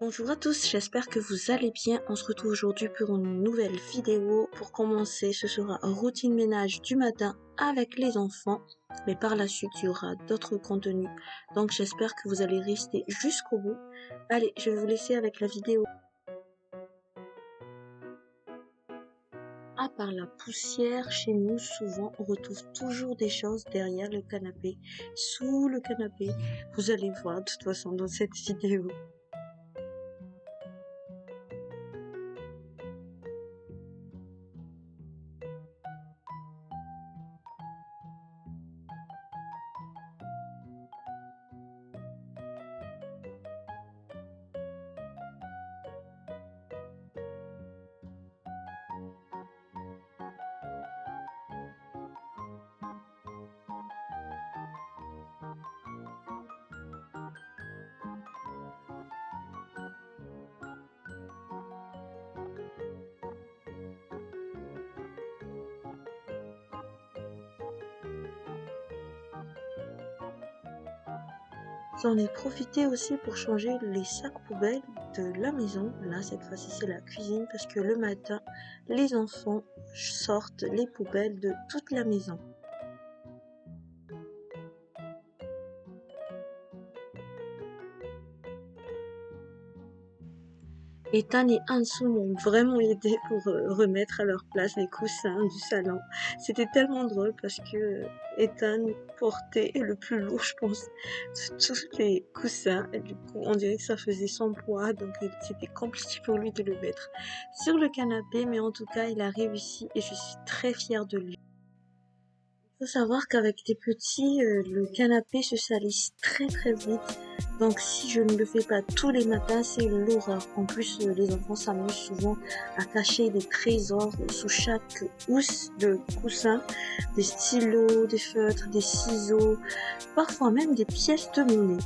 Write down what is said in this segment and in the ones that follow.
Bonjour à tous, j'espère que vous allez bien. On se retrouve aujourd'hui pour une nouvelle vidéo. Pour commencer, ce sera routine ménage du matin avec les enfants. Mais par la suite, il y aura d'autres contenus. Donc j'espère que vous allez rester jusqu'au bout. Allez, je vais vous laisser avec la vidéo. À part la poussière, chez nous, souvent, on retrouve toujours des choses derrière le canapé, sous le canapé. Vous allez voir de toute façon dans cette vidéo. J'en ai profité aussi pour changer les sacs poubelles de la maison. Là, cette fois-ci, c'est la cuisine parce que le matin, les enfants sortent les poubelles de toute la maison. Ethan et Hanson m'ont vraiment aidé pour remettre à leur place les coussins du salon. C'était tellement drôle parce que Ethan portait le plus lourd, je pense, de tous les coussins. Et du coup, on dirait que ça faisait son poids, donc c'était compliqué pour lui de le mettre sur le canapé. Mais en tout cas, il a réussi et je suis très fière de lui. Il faut savoir qu'avec des petits, le canapé se salisse très très vite. Donc si je ne le fais pas tous les matins, c'est l'horreur. En plus, les enfants s'amusent souvent à cacher des trésors sous chaque housse de coussin, des stylos, des feutres, des ciseaux, parfois même des pièces de monnaie.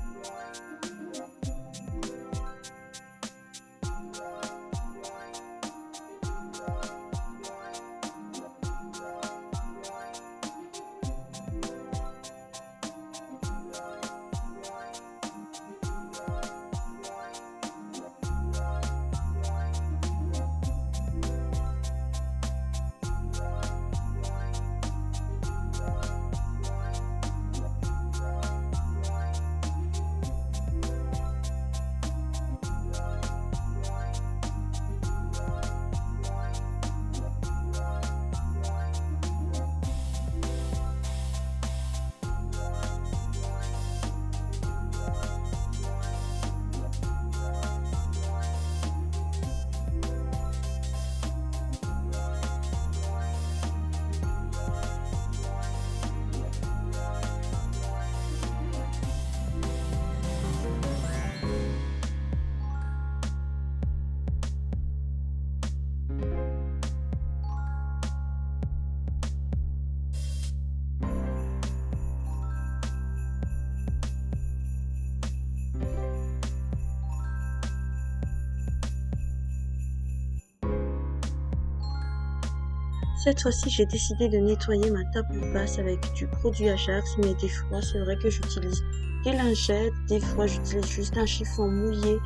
Cette fois-ci, j'ai décidé de nettoyer ma table basse avec du produit Ajax, mais des fois, c'est vrai que j'utilise des lingettes, des fois, j'utilise juste un chiffon mouillé,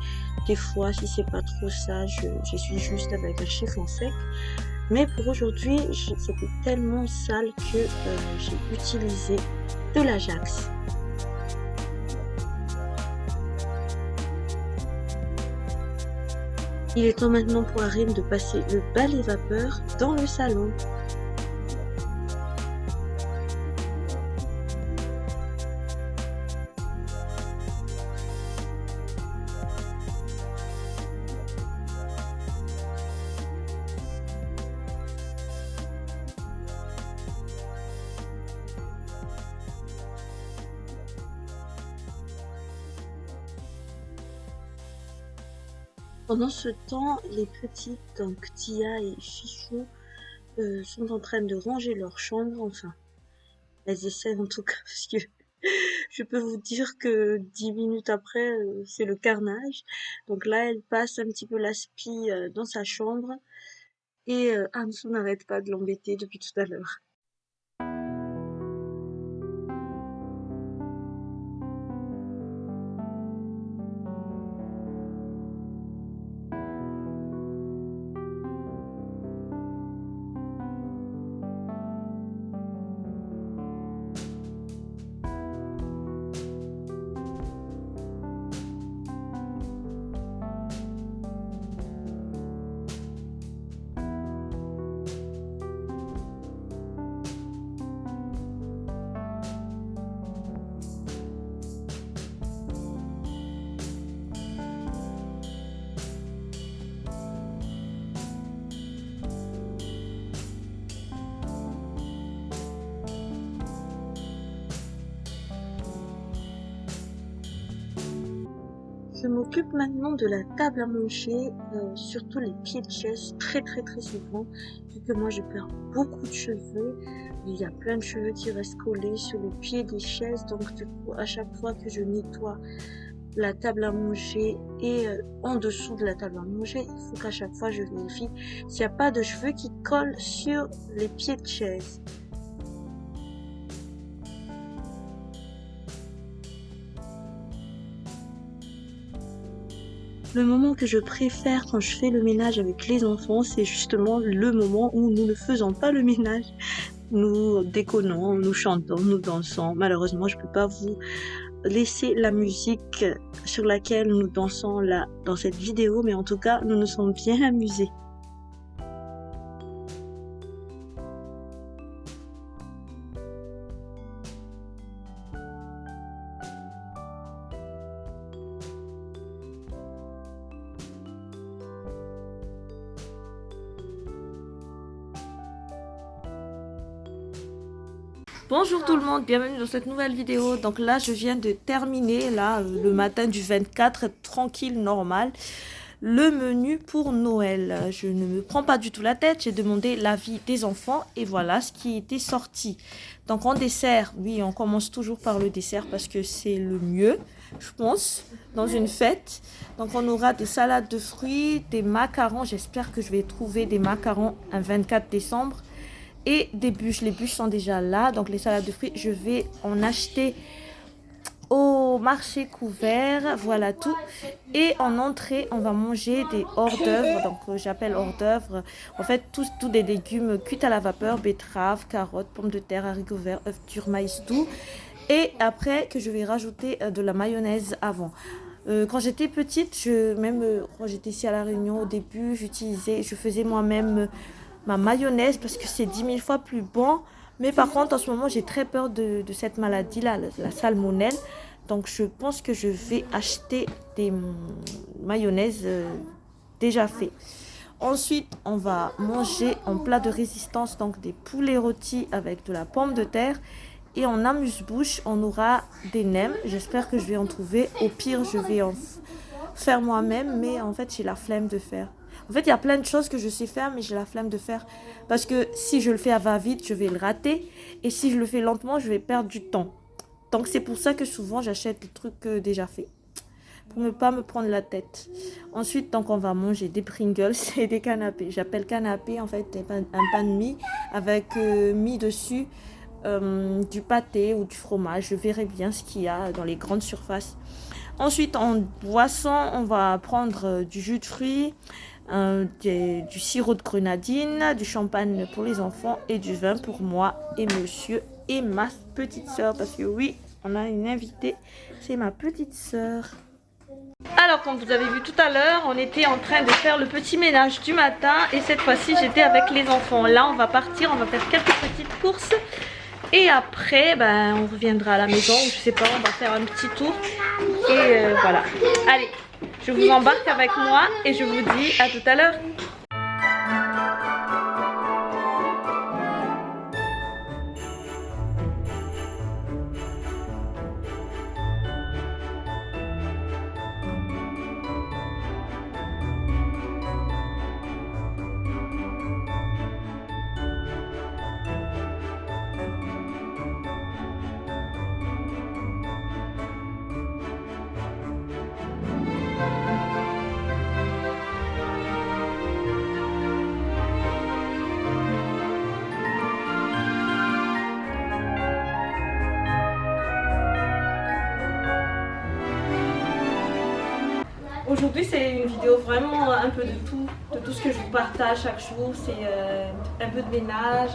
des fois, si c'est pas trop ça, je suis juste avec un chiffon sec. Mais pour aujourd'hui, c'était tellement sale que j'ai utilisé de l'Ajax. Il est temps maintenant pour Arim de passer le balai vapeur dans le salon. Pendant ce temps, les petites, donc Tia et Fichou, sont en train de ranger leur chambre. Enfin, elles essaient en tout cas, parce que je peux vous dire que 10 minutes après, c'est le carnage. Donc là, elle passe un petit peu l'aspi dans sa chambre et Hanson n'arrête pas de l'embêter depuis tout à l'heure. Je m'occupe maintenant de la table à manger, surtout les pieds de chaise, très souvent, vu que moi je perds beaucoup de cheveux. Il y a plein de cheveux qui restent collés sur les pieds des chaises, donc du coup à chaque fois que je nettoie la table à manger et en dessous de la table à manger, il faut qu'à chaque fois je vérifie s'il n'y a pas de cheveux qui collent sur les pieds de chaise. Le moment que je préfère quand je fais le ménage avec les enfants, c'est justement le moment où nous ne faisons pas le ménage. Nous déconnons, nous chantons, nous dansons. Malheureusement, je ne peux pas vous laisser la musique sur laquelle nous dansons là dans cette vidéo, mais en tout cas, nous nous sommes bien amusés. Bonjour tout le monde, bienvenue dans cette nouvelle vidéo. Donc là je viens de terminer le matin du 24, tranquille, normal, le menu pour Noël. Je ne me prends pas du tout la tête, j'ai demandé l'avis des enfants et voilà ce qui était sorti. Donc en dessert, oui, on commence toujours par le dessert parce que c'est le mieux, je pense, dans une fête. Donc on aura des salades de fruits, des macarons, j'espère que je vais trouver des macarons un 24 décembre. Et des bûches, les bûches sont déjà là, donc les salades de fruits, je vais en acheter au marché couvert, voilà tout. Et en entrée, on va manger des hors d'œuvre, donc j'appelle hors d'œuvre, en fait tous des légumes cuits à la vapeur, betteraves, carottes, pommes de terre, haricots verts, œufs durs, maïs doux. Et après que je vais rajouter de la mayonnaise avant. Quand j'étais petite, quand j'étais ici à La Réunion au début, je faisais moi-même ma mayonnaise parce que c'est 10 000 fois plus bon. Mais par contre, en ce moment, j'ai très peur de cette maladie-là, la salmonelle. Donc, je pense que je vais acheter des mayonnaises déjà faites. Ensuite, on va manger en plat de résistance, donc des poulets rôtis avec de la pomme de terre. Et en amuse-bouche, on aura des nems. J'espère que je vais en trouver. Au pire, je vais en faire moi-même, mais en fait, j'ai la flemme de faire. En fait, il y a plein de choses que je sais faire, mais j'ai la flemme de faire. Parce que si je le fais à va-vite, je vais le rater. Et si je le fais lentement, je vais perdre du temps. Donc, c'est pour ça que souvent, j'achète des trucs déjà faits. Pour ne pas me prendre la tête. Ensuite, donc, on va manger des Pringles et des canapés. J'appelle canapé, en fait, un pain de mie avec mis dessus du pâté ou du fromage. Je verrai bien ce qu'il y a dans les grandes surfaces. Ensuite, en boisson, on va prendre du jus de fruits, du sirop de grenadine, du champagne pour les enfants et du vin pour moi et monsieur et ma petite soeur. Parce que oui, on a une invitée, c'est ma petite soeur. Alors comme vous avez vu tout à l'heure, on était en train de faire le petit ménage du matin et cette fois-ci j'étais avec les enfants. Là on va partir, on va faire quelques petites courses. Et après, on reviendra à la maison, je sais pas, on va faire un petit tour. Et voilà. Allez, je vous embarque avec moi et je vous dis à tout à l'heure. Aujourd'hui c'est une vidéo vraiment un peu de tout ce que je vous partage chaque jour. C'est un peu de ménage,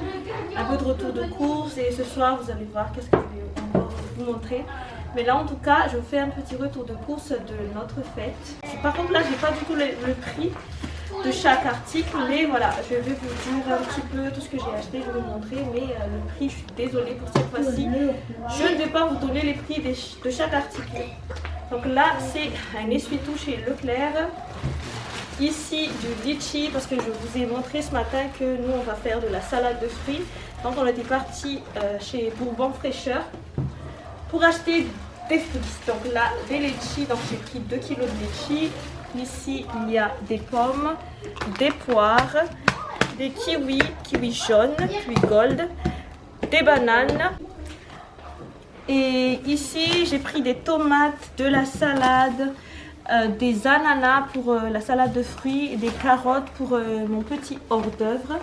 un peu de retour de course et ce soir vous allez voir qu'est-ce que je vais encore vous montrer. Mais là en tout cas je vous fais un petit retour de course de notre fête. Par contre là j'ai pas du tout le prix de chaque article, mais voilà, je vais vous dire un petit peu tout ce que j'ai acheté, je vais vous montrer, mais le prix, je suis désolée pour cette fois-ci, je ne vais pas vous donner les prix de chaque article. Donc là, c'est un essuie-tout chez Leclerc, ici du litchi, parce que je vous ai montré ce matin que nous, on va faire de la salade de fruits. Donc on était parti chez Bourbon Fraîcheur pour acheter des fruits. Donc là, des litchis, donc j'ai pris 2 kg de litchis. Ici, il y a des pommes, des poires, des kiwis, kiwis jaunes, kiwis gold, des bananes. Et ici, j'ai pris des tomates, de la salade, des ananas pour la salade de fruits, et des carottes pour mon petit hors d'œuvre,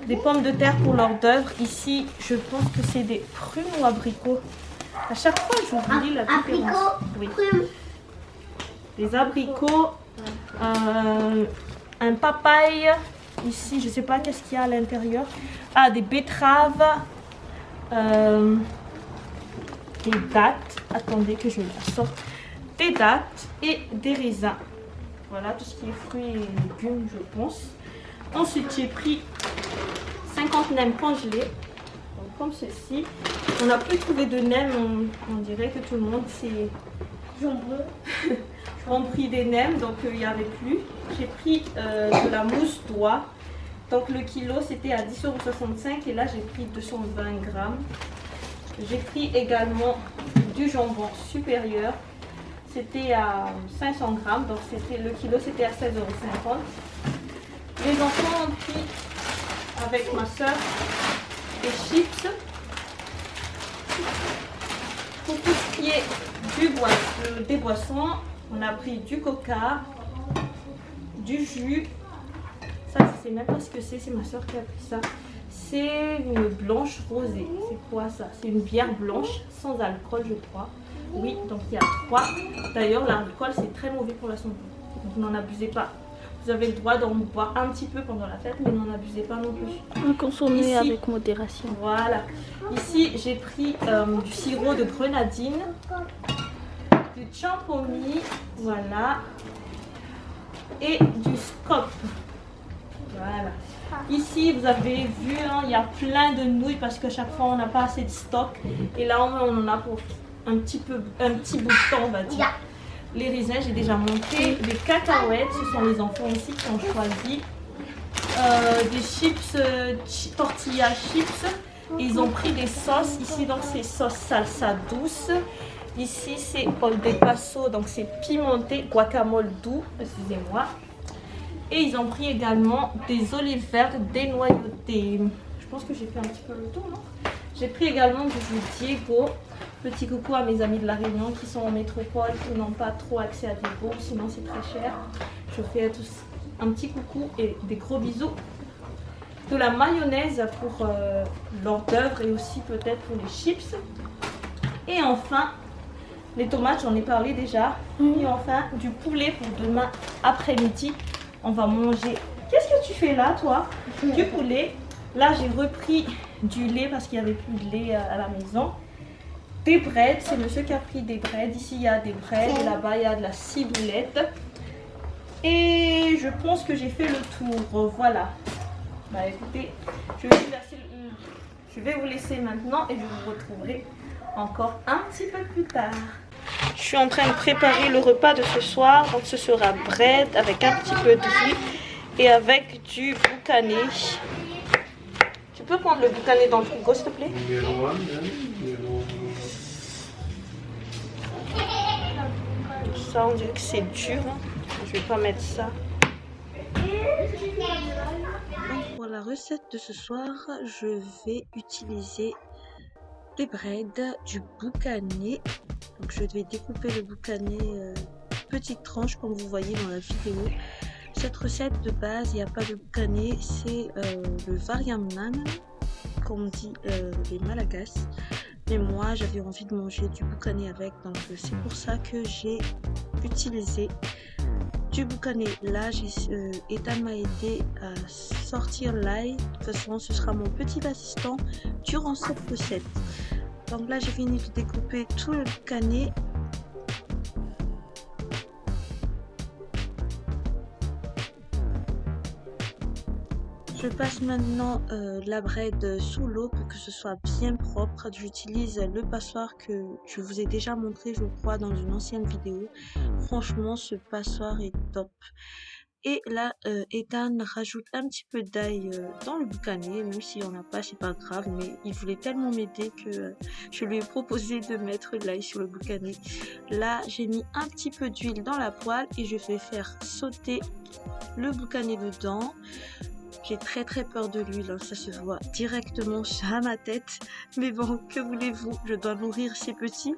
des pommes de terre pour l'hors d'œuvre. Ici, je pense que c'est des prunes ou abricots. À chaque fois, j'oublie la différence. Oui. Des abricots, un papaye. Ici, je ne sais pas qu'est-ce qu'il y a à l'intérieur. Ah, des betteraves, des dattes. Attendez que je la sorte. Des dattes et des raisins. Voilà tout ce qui est fruits et légumes, je pense. Ensuite, j'ai pris 50 nems congelés. Donc, comme ceci. On n'a plus trouvé de nems. On dirait que tout le monde s'est ont pris des nems, donc il n'y avait plus. J'ai pris de la mousse d'oie. Donc le kilo c'était à 10,65 € et là j'ai pris 220 grammes. J'ai pris également du jambon supérieur. C'était à 500 grammes, donc le kilo c'était à 16,50 €. Les enfants ont pris avec ma soeur des chips. Pour tout ce qui est des boissons, on a pris du coca, du jus. Ça, je sais même pas ce que c'est ma soeur qui a pris ça. C'est une blanche rosée. C'est quoi ça? C'est une bière blanche sans alcool, je crois. Oui, donc il y a 3. D'ailleurs, l'alcool, c'est très mauvais pour la santé. Donc n'en abusez pas. Vous avez le droit d'en boire un petit peu pendant la fête, mais n'en abusez pas non plus. Consommer ici, avec modération. Voilà. Ici, j'ai pris du sirop de grenadine, du champomis, voilà, et du scop. Voilà. Ici, vous avez vu, hein, il y a plein de nouilles parce que chaque fois, on n'a pas assez de stock. Et là, on en a pour un petit bout de temps, on va dire. Les raisins, j'ai déjà monté. Les cacahuètes, ce sont les enfants aussi qui ont choisi. Des chips, tortilla chips. Ils ont pris des sauces. Ici, donc, c'est sauce salsa douce. Ici, c'est ol de paso, donc c'est pimenté, guacamole doux, excusez-moi. Et ils ont pris également des olives vertes dénoyautées. Je pense que j'ai fait un petit peu le tour, non? J'ai pris également du jus Diego. Petit coucou à mes amis de La Réunion qui sont en métropole, qui n'ont pas trop accès à Diego, sinon c'est très cher. Je fais à tous un petit coucou et des gros bisous. De la mayonnaise pour l'hors d'œuvre et aussi peut-être pour les chips. Et enfin, les tomates, j'en ai parlé déjà. Et enfin, du poulet pour demain après-midi. On va manger. Qu'est-ce que tu fais là, toi? Du poulet. Là, j'ai repris du lait parce qu'il n'y avait plus de lait à la maison. Des breads. C'est monsieur qui a pris des breads. Ici, il y a des breads. Et là-bas, il y a de la ciboulette. Et je pense que j'ai fait le tour. Voilà. Bah écoutez, je vais vous laisser maintenant et je vous retrouverai encore un petit peu plus tard. Je suis en train de préparer le repas de ce soir. Donc ce sera bread avec un petit peu de riz et avec du boucané. Tu peux prendre le boucané dans le frigo s'il te plaît? Ça on dirait que c'est dur. Je vais pas mettre ça. Donc pour la recette de ce soir, je vais utiliser des breads, du boucané. Donc je vais découper le boucané petites tranches comme vous voyez dans la vidéo. Cette recette de base, il n'y a pas de boucané, c'est le variam nan, comme dit les Malagasy. Mais moi j'avais envie de manger du boucané avec, donc c'est pour ça que j'ai utilisé du boucané. Là, Ethan m'a aidé à sortir l'ail. De toute façon, ce sera mon petit assistant durant cette recette. Donc là, j'ai fini de découper tout le boucané. Je passe maintenant la bread sous l'eau pour que ce soit bien propre. J'utilise le passoire que je vous ai déjà montré, je crois, dans une ancienne vidéo. Franchement, ce passoire est top. Et là, Ethan rajoute un petit peu d'ail dans le boucané, même si on n'a pas, c'est pas grave, mais il voulait tellement m'aider que je lui ai proposé de mettre de l'ail sur le boucané. Là, j'ai mis un petit peu d'huile dans la poêle et je vais faire sauter le boucané dedans. J'ai très peur de l'huile, hein, ça se voit directement à ma tête. Mais bon, que voulez-vous, je dois nourrir ces petits,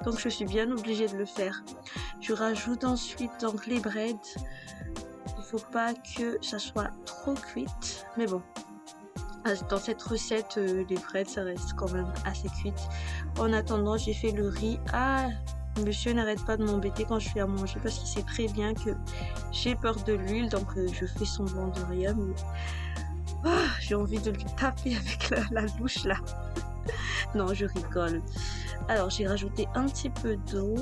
donc je suis bien obligée de le faire. Je rajoute ensuite donc les breads. Il faut pas que ça soit trop cuite, mais bon. Dans cette recette, les breads, ça reste quand même assez cuite. En attendant, j'ai fait le riz. Ah, monsieur n'arrête pas de m'embêter quand je fais à manger parce qu'il sait très bien que j'ai peur de l'huile, donc je fais semblant de rien, mais j'ai envie de lui taper avec la louche là. Non, je rigole. Alors j'ai rajouté un petit peu d'eau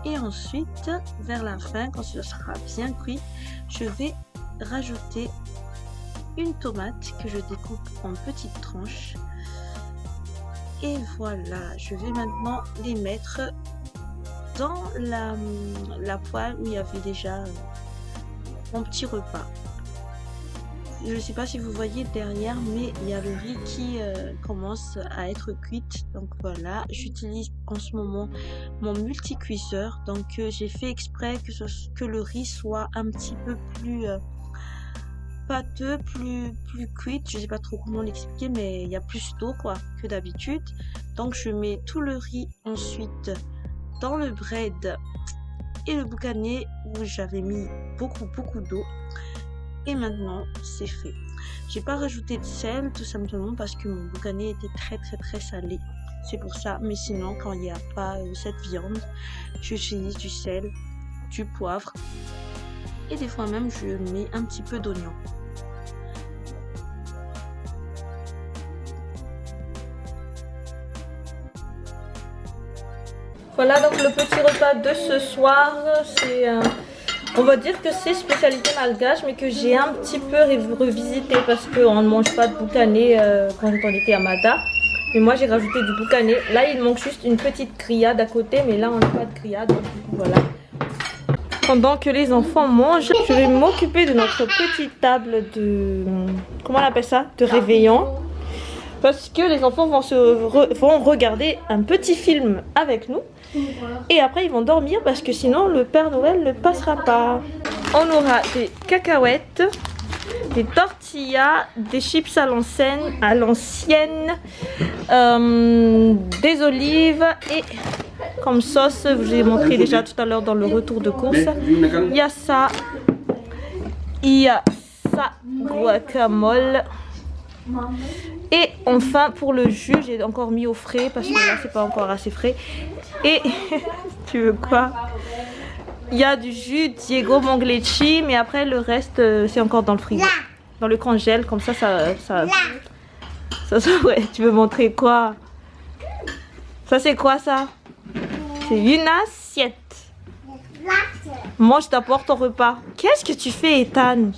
et ensuite vers la fin, quand ce sera bien cuit, je vais rajouter une tomate que je découpe en petites tranches. Et voilà, je vais maintenant les mettre dans la poêle où il y avait déjà mon petit repas. Je ne sais pas si vous voyez derrière, mais il y a le riz qui commence à être cuite. Donc voilà, j'utilise en ce moment mon multicuiseur. Donc j'ai fait exprès que le riz soit un petit peu plus pâteux, plus cuite. Je sais pas trop comment l'expliquer, mais il y a plus d'eau quoi que d'habitude. Donc je mets tout le riz ensuite dans le bread et le boucané où j'avais mis beaucoup d'eau. Et maintenant c'est fait. J'ai pas rajouté de sel tout simplement parce que mon boucané était très salé. C'est pour ça. Mais sinon quand il n'y a pas cette viande, j'utilise du sel, du poivre et des fois même je mets un petit peu d'oignon. Voilà donc le petit repas de ce soir, c'est on va dire que c'est spécialité malgache mais que j'ai un petit peu revisité parce qu'on ne mange pas de boucané quand on était à Mada. Mais moi j'ai rajouté du boucané. Là il manque juste une petite grillade à côté, mais là on n'a pas de grillade, donc du coup voilà. Pendant que les enfants mangent, je vais m'occuper de notre petite table de... comment on appelle ça? De réveillon. Parce que les enfants vont regarder un petit film avec nous. Et après ils vont dormir parce que sinon le Père Noël ne passera pas. On aura des cacahuètes, des tortillas, des chips à l'ancienne, des olives et comme sauce, je vous ai montré déjà tout à l'heure dans le retour de course. Il y a ça, guacamole. Et enfin pour le jus, j'ai encore mis au frais parce que là c'est pas encore assez frais. Et tu veux quoi? Il y a du jus Diego Monglecci, mais après le reste c'est encore dans le frigo, dans le congèle, comme ça ouais. Tu veux montrer quoi? Ça c'est quoi ça? C'est une assiette. Mange d'abord ton repas. Qu'est-ce que tu fais, Ethan?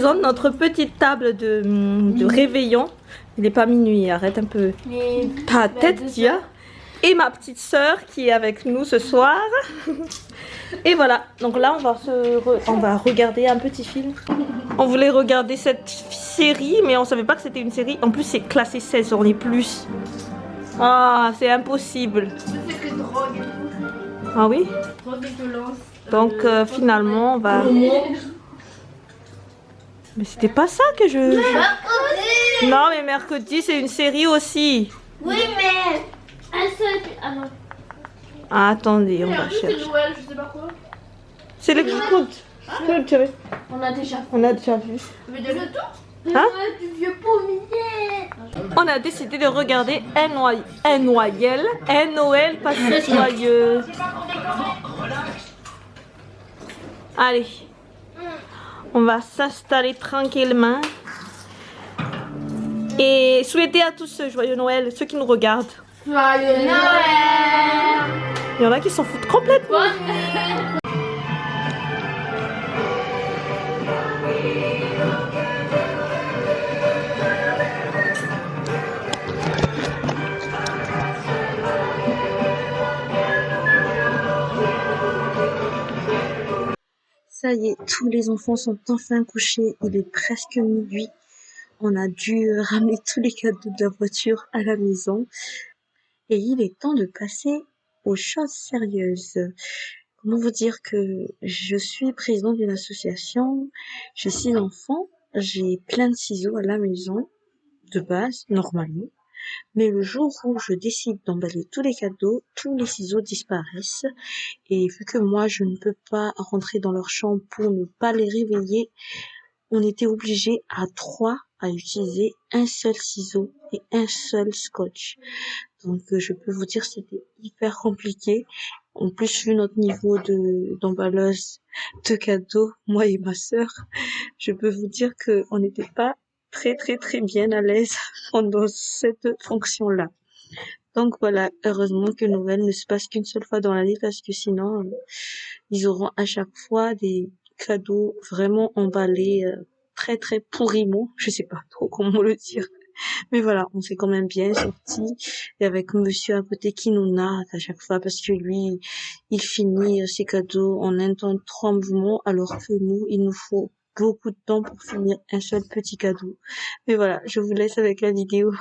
présente notre petite table de réveillon. Il n'est pas minuit, arrête un peu ta tête, Tia. Et ma petite sœur qui est avec nous ce soir. Et voilà, donc là on va regarder un petit film. On voulait regarder cette série, mais on savait pas que c'était une série. En plus c'est classé 16, on est plus. Ah, c'est impossible. C'est que drogue et tout. Ah oui? Drogue et violence. Donc finalement on va... Mais c'était pas ça que je... Non mais mercredi c'est une série aussi. Oui, mais. Un seul. Ah non. Ah, attendez, on va C'est chercher. Noël, je sais pas quoi. C'est le écoute. On a déjà. On a déjà vu. Mais de le temps. Hein? Du vieux pommier. On a décidé de regarder un Noël passé joyeux. Allez, on va s'installer tranquillement et souhaiter à tous ce joyeux Noël, ceux qui nous regardent. Joyeux Noël. Il y en a qui s'en foutent complètement. Bonne nuit. Ça y est, tous les enfants sont enfin couchés. Il est presque minuit. On a dû ramener tous les cadeaux de la voiture à la maison. Et il est temps de passer aux choses sérieuses. Comment vous dire que je suis présidente d'une association, j'ai 6 enfants, j'ai plein de ciseaux à la maison, de base, normalement. Mais le jour où je décide d'emballer tous les cadeaux, tous les ciseaux disparaissent. Et vu que moi, je ne peux pas rentrer dans leur chambre pour ne pas les réveiller, on était obligé à 3 à utiliser un seul ciseau et un seul scotch. Donc je peux vous dire c'était hyper compliqué. En plus vu notre niveau d'emballeuse de cadeaux, moi et ma sœur, je peux vous dire que on n'était pas très bien à l'aise pendant cette fonction-là. Donc voilà, heureusement que Noël ne se passe qu'une seule fois dans l'année parce que sinon ils auront à chaque fois des cadeaux vraiment emballés très pourriment, je sais pas trop comment le dire. Mais voilà, on s'est quand même bien sorti et avec monsieur à côté qui nous nargue à chaque fois parce que lui, il finit ses cadeaux en un temps de 3 mouvements alors que nous, il nous faut beaucoup de temps pour finir un seul petit cadeau. Mais voilà, je vous laisse avec la vidéo.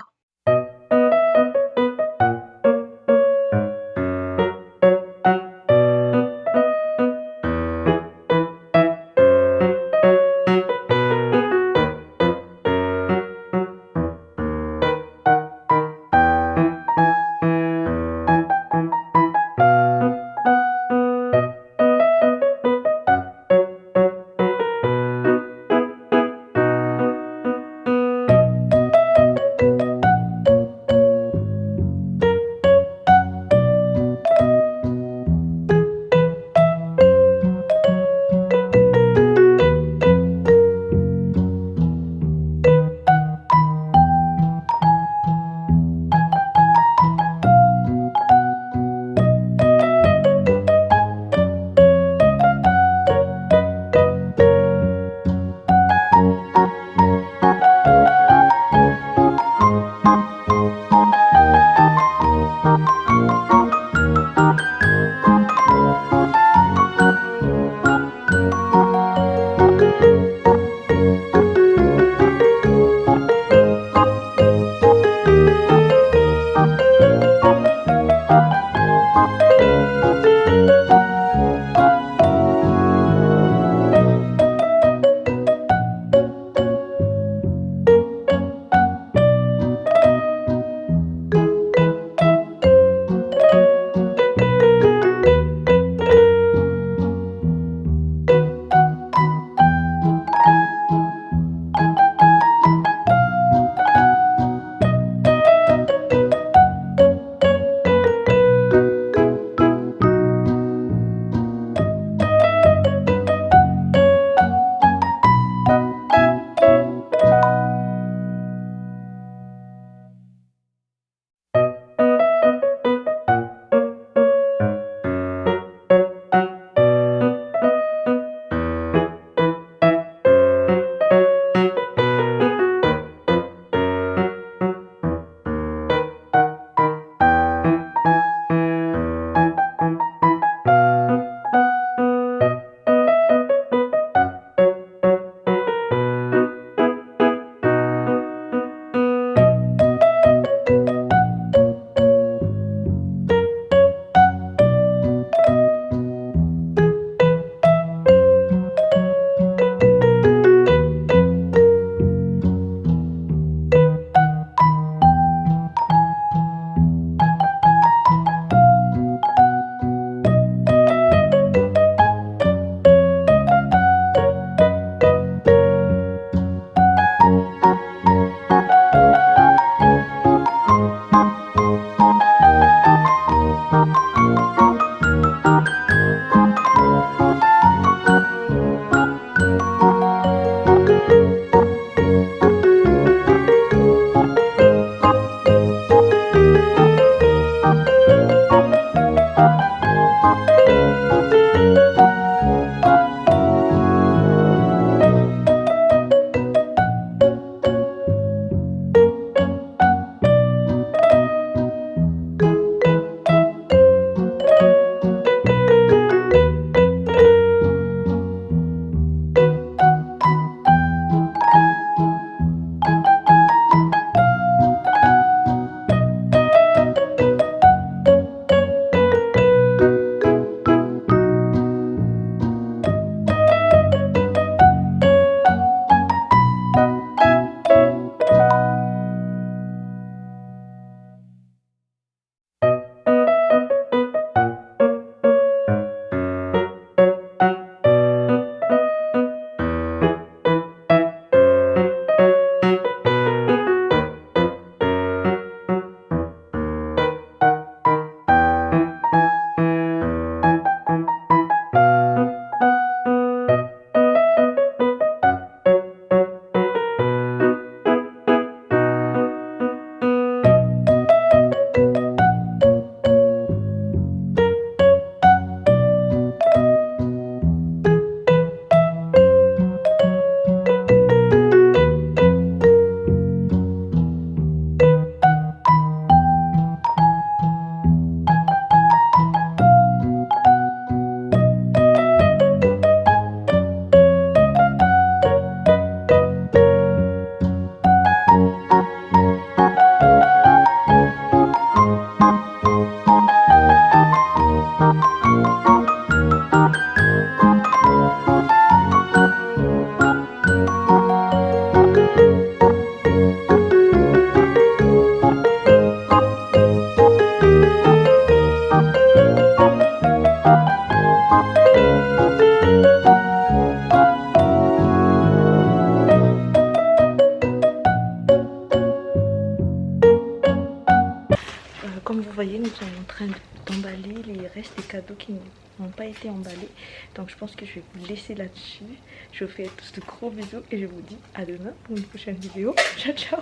Comme vous voyez, nous sommes en train d'emballer les restes des cadeaux qui n'ont pas été emballés. Donc je pense que je vais vous laisser là-dessus. Je vous fais tous de gros bisous et je vous dis à demain pour une prochaine vidéo. Ciao ciao.